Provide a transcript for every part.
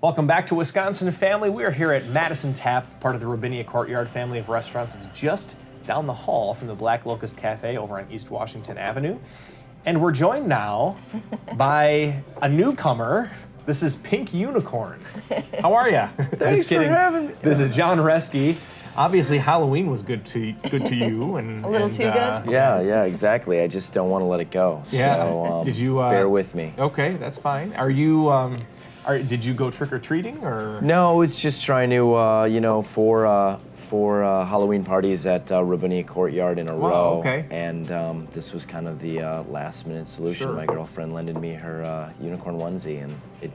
Welcome back to Wisconsin Family. We are here at Madison Tap, part of the Rabinia Courtyard family of restaurants. It's just down the hall from the Black Locust Cafe over on East Washington Avenue. And we're joined now by a newcomer. This is Pink Unicorn. How are you? Thanks for having me. This is John Reski. Obviously, Halloween was good to you, and a little too good. Yeah, exactly. I just don't want to let it go. Yeah. So Did you bear with me? Okay, that's fine. Are you? Did you go trick or treating or? No, it's just trying to for Halloween parties at Rabinia Courtyard in a row. Okay. And this was kind of the last minute solution. Sure. My girlfriend lended me her unicorn onesie, and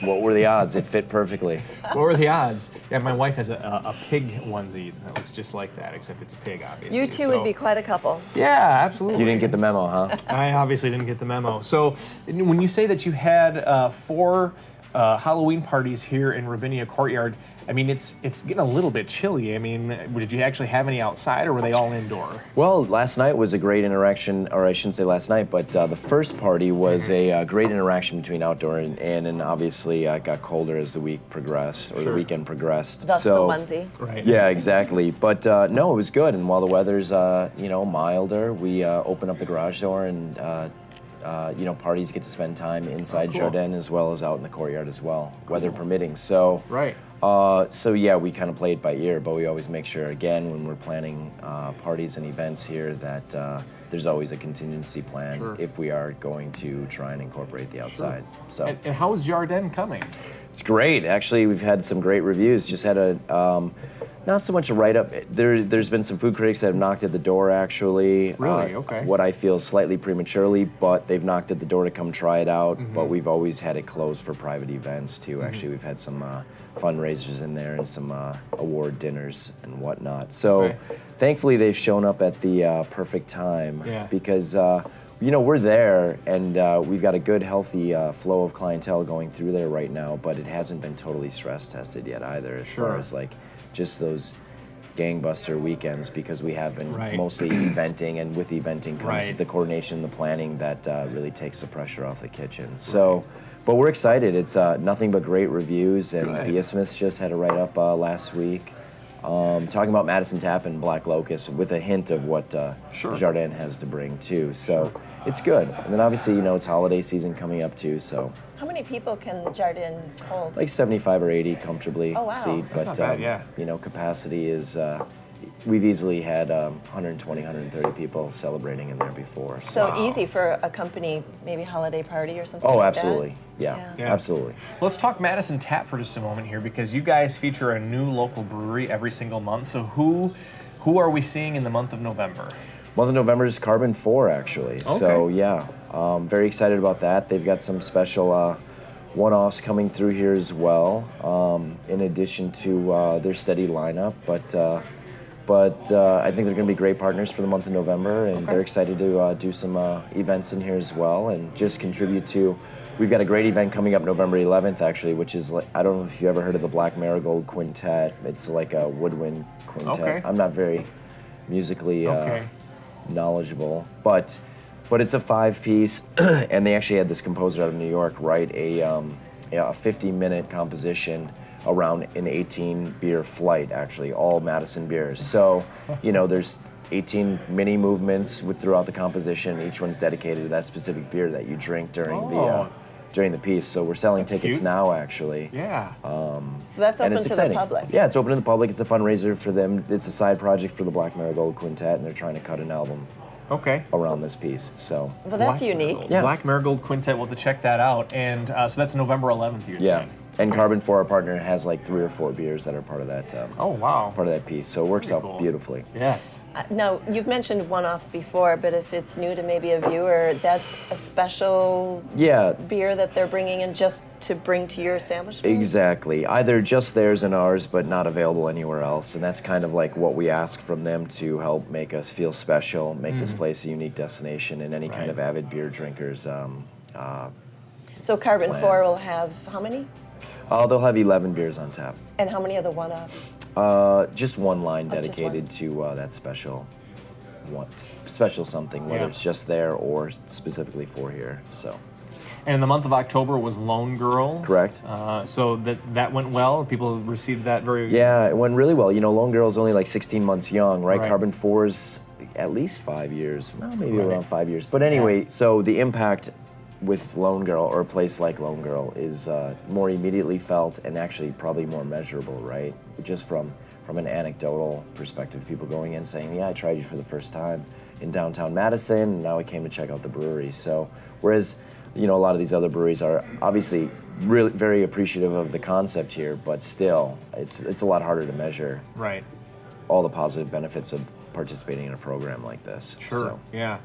what were the odds? It fit perfectly. What were the odds? Yeah, my wife has a pig onesie that looks just like that, except it's a pig, obviously. You two would be quite a couple. Yeah, absolutely. You didn't get the memo, huh? I obviously didn't get the memo. So when you say that you had 4 Halloween parties here in Rabinia Courtyard, I mean, it's getting a little bit chilly. I mean, did you actually have any outside, or were they all indoor? Well, last night was a great interaction, or I shouldn't say last night, but the first party was a great interaction between outdoor and in, and obviously it got colder as the week progressed, or the weekend progressed. Thus so, the onesie. Right. Yeah, exactly. But no, it was good, and while the weather's milder, we open up the garage door and parties get to spend time inside cool. Jardin as well as out in the courtyard as well, weather permitting. So. Right. So yeah, we kind of play it by ear, but we always make sure, again, when we're planning parties and events here, that there's always a contingency plan if we are going to try and incorporate the outside. So. And how is Jardin coming? It's great. Actually, we've had some great reviews. Just had a, not so much a write-up. There's been some food critics that have knocked at the door, actually. Really? Okay. What I feel slightly prematurely, but they've knocked at the door to come try it out. But we've always had it closed for private events, too. Actually, we've had some fundraisers in there and some award dinners and whatnot. So thankfully, they've shown up at the perfect time because we're there, and we've got a good, healthy flow of clientele going through there right now, but it hasn't been totally stress tested yet either, as far as like just those gangbuster weekends, because we have been mostly eventing, and with eventing comes the coordination and the planning that really takes the pressure off the kitchen. So, but we're excited. It's nothing but great reviews, and the Isthmus just had a write-up last week. Talking about Madison Tap and Black Locust with a hint of what Jardin has to bring too. So it's good. And then obviously, it's holiday season coming up too. So How many people can Jardin hold? like 75 or 80 comfortably Oh, wow. seat. That's not bad, yeah. Capacity is, we've easily had 120, 130 people celebrating in there before. So easy for a company, maybe holiday party or something Oh, like absolutely. that? Yeah, Yeah. absolutely. Let's talk Madison Tap for just a moment here, because you guys feature a new local brewery every single month. So who are we seeing in the month of November? Month of November is Carbon 4, actually. Okay. So, yeah, very excited about that. They've got some special one-offs coming through here as well, in addition to their steady lineup. But I think they're going to be great partners for the month of November, and they're excited to do some events in here as well and just contribute to. We've got a great event coming up November 11th, actually, which is, I don't know if you ever heard of the Black Marigold Quintet. It's like a woodwind quintet. Okay. I'm not very musically knowledgeable, but it's a 5-piece, and they actually had this composer out of New York write a 50-minute composition around an 18-beer flight, actually, all Madison beers. So, there's 18 mini movements throughout the composition. Each one's dedicated to that specific beer that you drink during the piece. So we're selling tickets now, actually. Yeah. So that's open to the public? Yeah, it's open to the public. It's a fundraiser for them. It's a side project for the Black Marigold Quintet, and they're trying to cut an album around this piece. So. Well, that's unique. Yeah. Black Marigold Quintet, we'll have to check that out. And so that's November 11th, you're saying? And Carbon 4, our partner, has like 3 or 4 beers that are part of that. Oh, wow. Part of that piece. So it works out cool. beautifully. Yes. Now, you've mentioned one-offs before, but if it's new to maybe a viewer, that's a special beer that they're bringing in just to bring to your establishment? Exactly. Either just theirs and ours, but not available anywhere else. And that's kind of like what we ask from them to help make us feel special, make this place a unique destination, and any kind of avid beer drinkers. So Carbon 4 will have how many? They'll have 11 beers on tap. And how many of the one-offs? Just one line dedicated to that special something, whether it's just there or specifically for here. So And in the month of October was Lone Girl. Correct. So that went well. People received that very. Yeah, it went really well. You know, Lone Girl's only like 16 months young, right? Right. Carbon 4's at least 5 years. Well, maybe Right. around 5 years. But anyway, so the impact with Lone Girl, or a place like Lone Girl, is more immediately felt and actually probably more measurable, right? Just from an anecdotal perspective, people going in saying, yeah, I tried you for the first time in downtown Madison, and now I came to check out the brewery. So whereas, you know, a lot of these other breweries are obviously really very appreciative of the concept here, but still, it's a lot harder to measure Right. all the positive benefits of participating in a program like this. Sure. So. Yeah.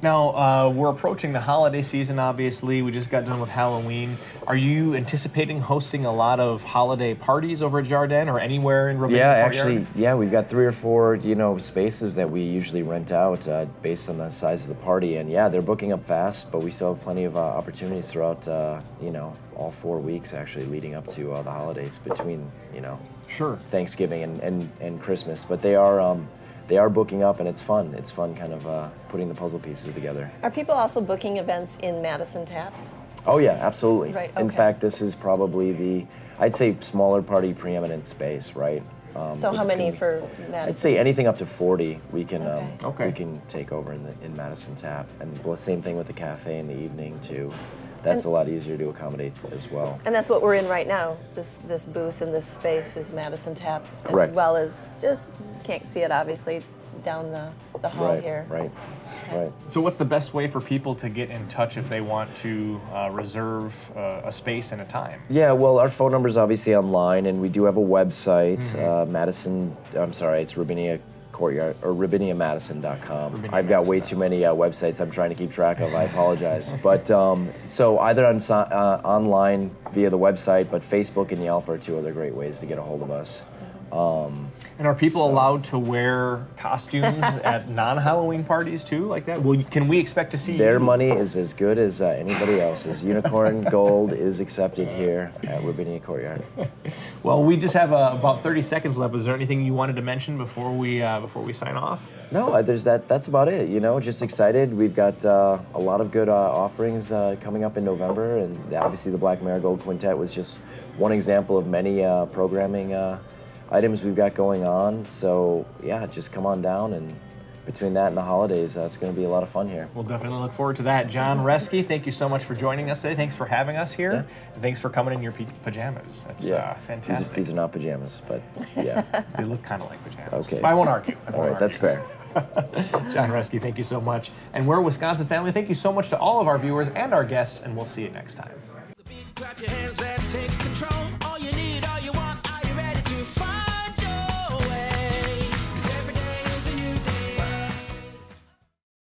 Now, we're approaching the holiday season, obviously. We just got done with Halloween. Are you anticipating hosting a lot of holiday parties over at Jardin or anywhere in Ravinia Yeah, Courtyard? actually, yeah, we've got 3 or 4, you know, spaces that we usually rent out based on the size of the party. And yeah, they're booking up fast, but we still have plenty of opportunities throughout, you know, all 4 weeks actually leading up to the holidays between, you know, Sure. Thanksgiving and Christmas. But they are booking up, and it's fun. It's fun kind of putting the puzzle pieces together. Are people also booking events in Madison Tap? Oh yeah, absolutely. Right, In okay. fact, this is probably I'd say smaller party preeminent space, right? So how it's many gonna be- for Madison? I'd say anything up to 40 we can Okay. we can take over in Madison Tap, and the same thing with the cafe in the evening too. That's a lot easier to accommodate as well. And that's what we're in right now. This booth and this space is Madison Tap, as Correct. well as just can't see it obviously down the hall Right, here. right, right. So what's the best way for people to get in touch if they want to reserve a space and a time? Yeah, well, our phone number is obviously online, and we do have a website, Mm-hmm. it's Ravinia Courtyard, or RaviniaMadison.com. Ravinia I've got way Madison. too many websites I'm trying to keep track of, I apologize. But, so either online via the website, but Facebook and Yelp are 2 other great ways to get a hold of us. And are people allowed to wear costumes at non-Halloween parties too, like that? Well, can we expect to see Their you? money is as good as anybody else's. Unicorn Gold is accepted here at Ravinia Courtyard. Well, we just have about 30 seconds left. Is there anything you wanted to mention before we sign off? No, that's about it. You know, just excited. We've got a lot of good offerings coming up in November, and obviously the Black Marigold Quintet was just one example of many programming items we've got going on. So yeah, just come on down, and between that and the holidays, it's going to be a lot of fun here. We'll definitely look forward to that. John Reske, thank you so much for joining us today. Thanks for having us here. Yeah. And thanks for coming in your pajamas. That's fantastic. These are not pajamas, but yeah. They look kind of like pajamas. Okay. But I won't argue. All right, that's fair. John Reske, thank you so much. And we're Wisconsin Family. Thank you so much to all of our viewers and our guests, and we'll see you next time. Clap your hands, that takes control. All you need